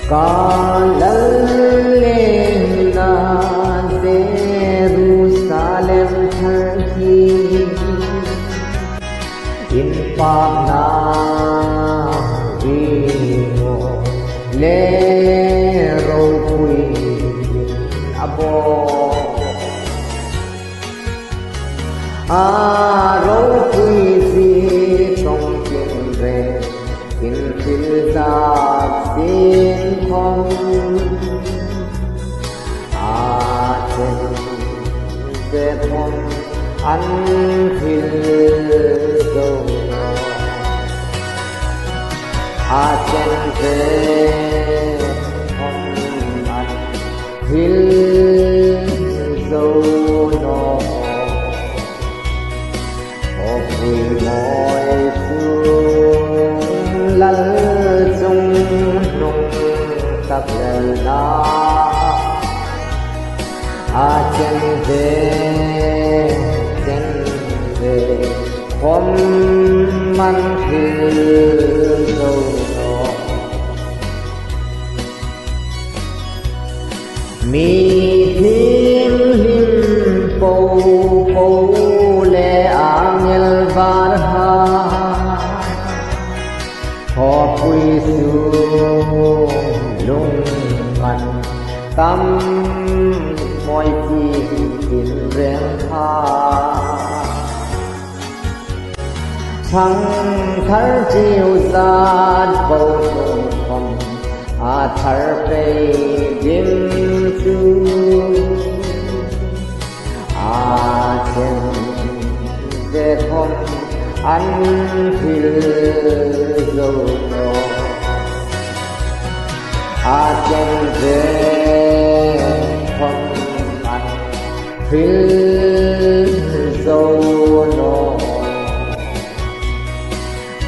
قال لنا Jerusalem Turkey in Pagna Vimo Lero Kui Abo Aro Kui Si Trong Kinh Re In Philzak Sin Hong Achen Zethon Until Zono Achen Zethon Until Zono Một vì mọi xuống lăn dung nung các lần đó chân về hôm man thư dâu nó mi thêm him bầu bầu le angel varha ho pui su lung man tâm mọi chi tin rèn tha thăng thar chiều gian bầu trời phong thar pe dim su chen về thom an thil dâu no chen về thom an thil dâu no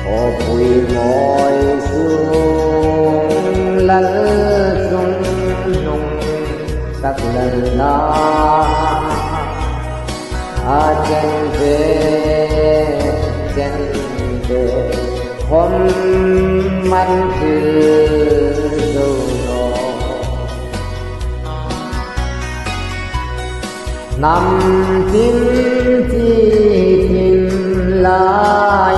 o bụi mỏi xuống lăn dung nung các lần na chân về hôm man thư dâu nó nằm tin chi tin la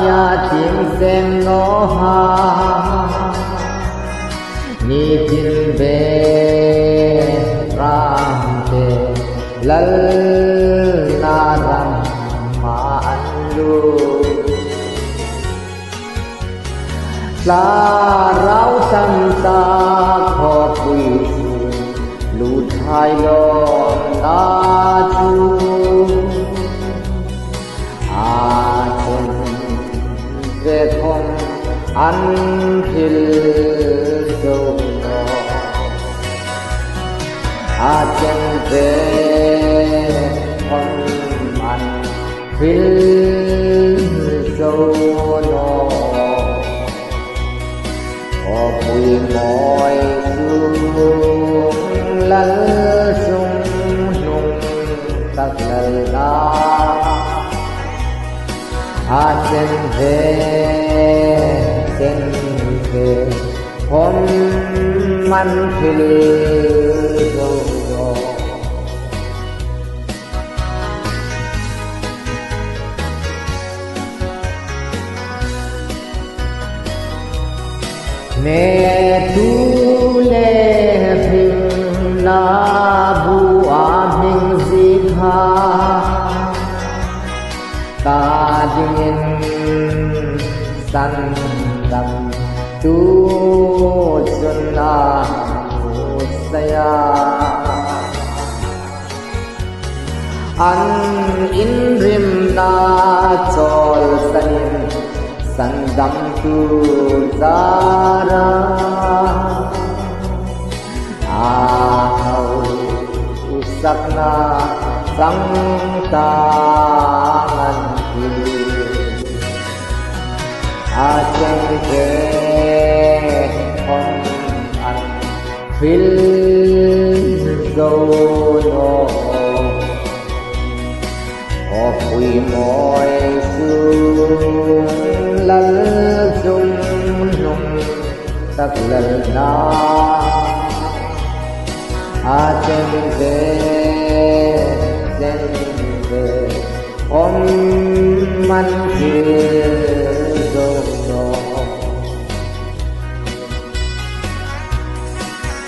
ya tin xem nó ha ni tin về ram te lal na ram ma lu la rau tâm ta kho pui lu thai lo na chu chen về thom an thil dâu no chen về thom an thil dâu no o bụi mỏi xuống lăn dung nung các lần đó chân về hôm man thil dâu no mẹ tu lê phim na bu a minh di kha ta dingin san dam tu sunna usaya an in rim na chol sanin sandam tu zara sakna sang tangan kiri chen ke hon an phil dâu no o pui mỏi xuống lăn dung nung sắc lần đó trên về ôm man chiều